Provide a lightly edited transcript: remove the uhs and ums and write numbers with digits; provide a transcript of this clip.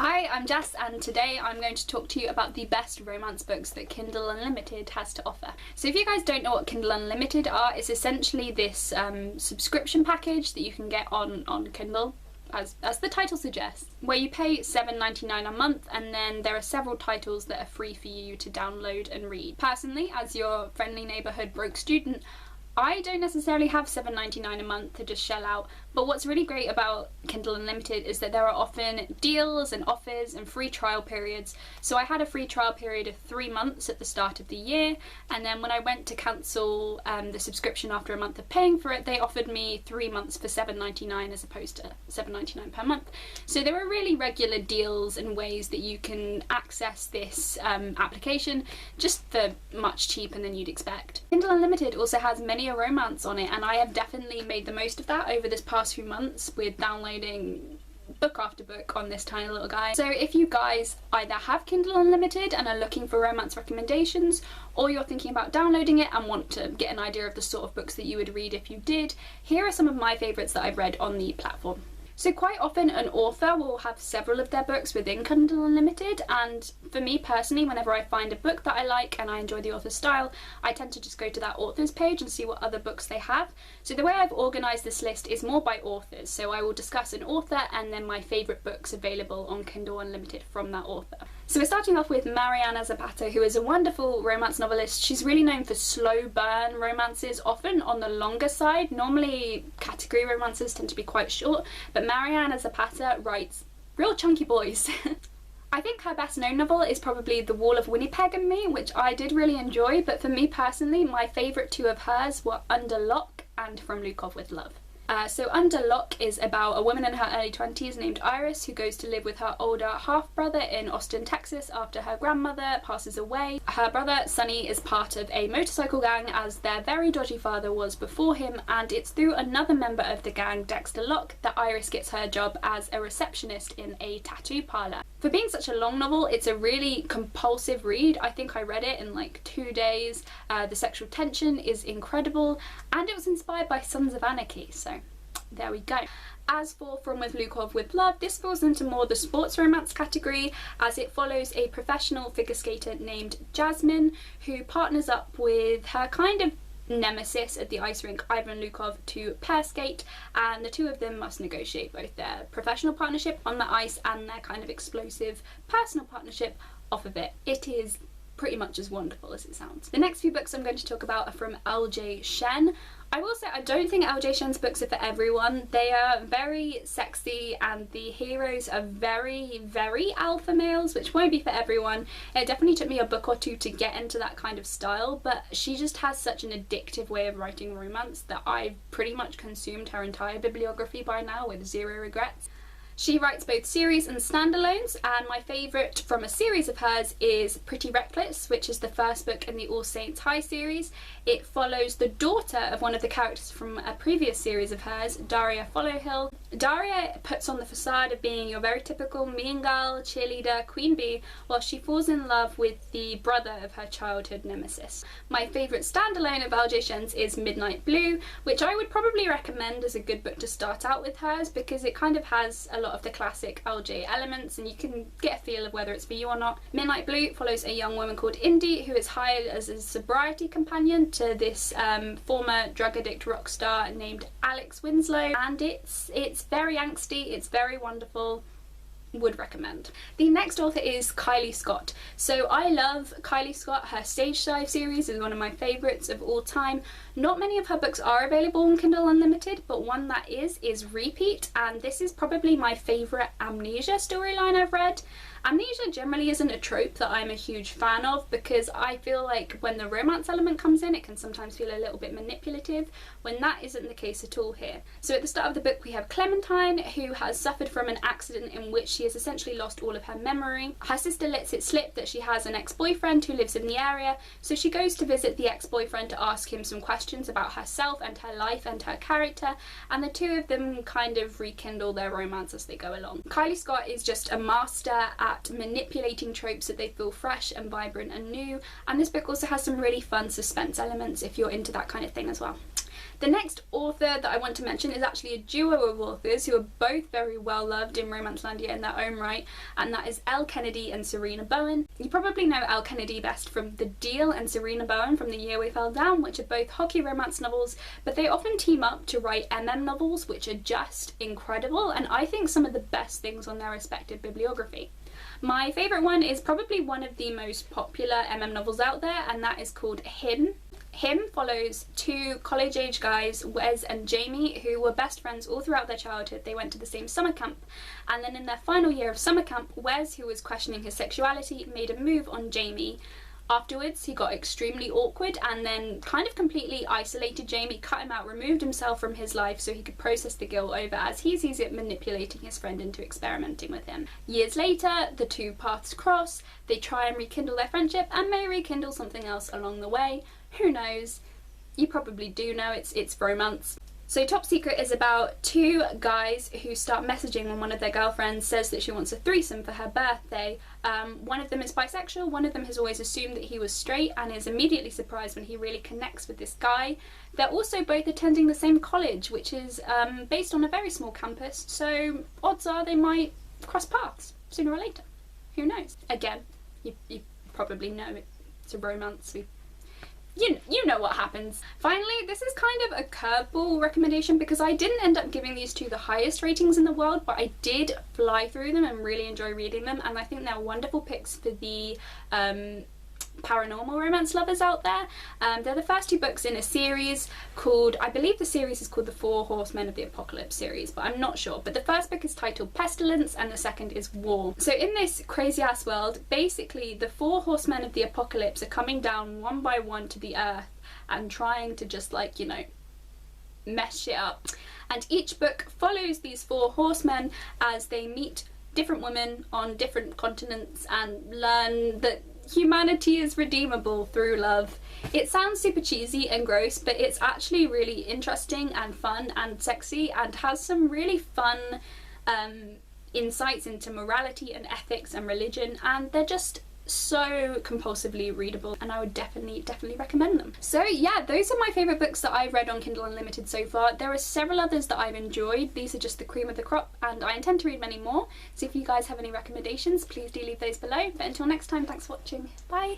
Hi, I'm Jess, and today I'm going to talk to you about the best romance books that Kindle Unlimited has to offer. So if you guys don't know what Kindle Unlimited are, it's essentially this subscription package that you can get on Kindle, as the title suggests, where you pay $7.99 a month, and then there are several titles that are free for you to download and read. Personally, as your friendly neighbourhood broke student, I don't necessarily have $7.99 a month to just shell out, but what's really great about Kindle Unlimited is that there are often deals and offers and free trial periods. So I had a free trial period of 3 months at the start of the year, and then when I went to cancel the subscription after a month of paying for it, they offered me 3 months for $7.99 as opposed to $7.99 per month. So there are really regular deals and ways that you can access this application just for much cheaper than you'd expect. Kindle Unlimited also has many a romance on it, and I have definitely made the most of that over this past few months with downloading book after book on this tiny little guy. So if you guys either have Kindle Unlimited and are looking for romance recommendations, or you're thinking about downloading it and want to get an idea of the sort of books that you would read if you did, here are some of my favourites that I've read on the platform. So quite often an author will have several of their books within Kindle Unlimited, and for me personally, whenever I find a book that I like and I enjoy the author's style, I tend to just go to that author's page and see what other books they have. So the way I've organised this list is more by authors, so I will discuss an author and then my favourite books available on Kindle Unlimited from that author. So we're starting off with Mariana Zapata, who is a wonderful romance novelist. She's really known for slow burn romances, often on the longer side. Normally category romances tend to be quite short, but Mariana Zapata writes real chunky boys. I think her best known novel is probably The Wall of Winnipeg and Me, which I did really enjoy, but for me personally, my favourite two of hers were Under Lock and From Lukov with Love. So Under Lock is about a woman in her early 20s named Iris who goes to live with her older half-brother in Austin, Texas after her grandmother passes away. Her brother, Sonny, is part of a motorcycle gang as their very dodgy father was before him, and it's through another member of the gang, Dexter Locke, that Iris gets her job as a receptionist in a tattoo parlour. For being such a long novel, it's a really compulsive read. I think I read it in like 2 days. The sexual tension is incredible, and it was inspired by Sons of Anarchy, so there we go. As for From Lukov with Love, this falls into more the sports romance category, as it follows a professional figure skater named Jasmine who partners up with her kind of nemesis at the ice rink, Ivan Lukov, to pair skate, and the two of them must negotiate both their professional partnership on the ice and their kind of explosive personal partnership off of it. It is pretty much as wonderful as it sounds. The next few books I'm going to talk about are from L.J. Shen. I will say I don't think L.J. Shen's books are for everyone. They are very sexy and the heroes are very, very alpha males, which won't be for everyone. It definitely took me a book or two to get into that kind of style, but she just has such an addictive way of writing romance that I've pretty much consumed her entire bibliography by now with zero regrets. She writes both series and standalones, and my favourite from a series of hers is Pretty Reckless, which is the first book in the All Saints High series. It follows the daughter of one of the characters from a previous series of hers, Daria Followhill. Daria puts on the facade of being your very typical mean girl, cheerleader, queen bee, while she falls in love with the brother of her childhood nemesis. My favourite standalone of L.J. Shen's is Midnight Blue, which I would probably recommend as a good book to start out with hers, because it kind of has a lot of the classic LJ elements and you can get a feel of whether it's for you or not. Midnight Blue follows a young woman called Indy who is hired as a sobriety companion to this former drug addict rock star named Alex Winslow, and it's very angsty, it's very wonderful. Would recommend. The next author is Kylie Scott. So I love Kylie Scott. Her Stage Dive series is one of my favourites of all time. Not many of her books are available on Kindle Unlimited, but one that is Repeat, and this is probably my favourite amnesia storyline I've read. Amnesia generally isn't a trope that I'm a huge fan of, because I feel like when the romance element comes in, it can sometimes feel a little bit manipulative, when that isn't the case at all here. So at the start of the book we have Clementine, who has suffered from an accident in which she has essentially lost all of her memory. Her sister lets it slip that she has an ex-boyfriend who lives in the area, so she goes to visit the ex-boyfriend to ask him some questions about herself and her life and her character, and the two of them kind of rekindle their romance as they go along. Kylie Scott is just a master at manipulating tropes so they feel fresh and vibrant and new, and this book also has some really fun suspense elements if you're into that kind of thing as well. The next author that I want to mention is actually a duo of authors who are both very well loved in Romancelandia in their own right, and that is Elle Kennedy and Serena Bowen. You probably know Elle Kennedy best from The Deal and Serena Bowen from The Year We Fell Down, which are both hockey romance novels, but they often team up to write novels, which are just incredible, and I think some of the best things on their respective bibliography. My favourite one is probably one of the most popular novels out there, and that is called Him. Him follows two college-age guys, Wes and Jamie, who were best friends all throughout their childhood. They went to the same summer camp, and then in their final year of summer camp, Wes, who was questioning his sexuality, made a move on Jamie. Afterwards, he got extremely awkward and then kind of completely isolated Jamie, cut him out, removed himself from his life so he could process the guilt over, as he sees it, manipulating his friend into experimenting with him. Years later, the two paths cross, they try and rekindle their friendship and may rekindle something else along the way. Who knows? You probably do know, it's romance. So Top Secret is about two guys who start messaging when one of their girlfriends says that she wants a threesome for her birthday. One of them is bisexual, one of them has always assumed that he was straight and is immediately surprised when he really connects with this guy. They're also both attending the same college, which is based on a very small campus, so odds are they might cross paths sooner or later. Who knows? Again, you probably know it's a romance. You know what happens. Finally, this is kind of a curveball recommendation because I didn't end up giving these two the highest ratings in the world, but I did fly through them and really enjoy reading them, and I think they're wonderful picks for the paranormal romance lovers out there. They're the first two books in a series called, I believe the series is called the Four Horsemen of the Apocalypse series, but I'm not sure. But the first book is titled Pestilence and the second is War. So in this crazy ass world, basically the four horsemen of the apocalypse are coming down one by one to the earth and trying to just, like, you know, mess shit up. And each book follows these four horsemen as they meet different women on different continents and learn that humanity is redeemable through love. It sounds super cheesy and gross, but it's actually really interesting and fun and sexy and has some really fun insights into morality and ethics and religion, and they're just so compulsively readable, and I would definitely recommend them. So yeah, those are my favourite books that I've read on Kindle Unlimited so far. There are several others that I've enjoyed. These are just the cream of the crop, and I intend to read many more. So if you guys have any recommendations, please do leave those below. But until next time, thanks for watching. Bye!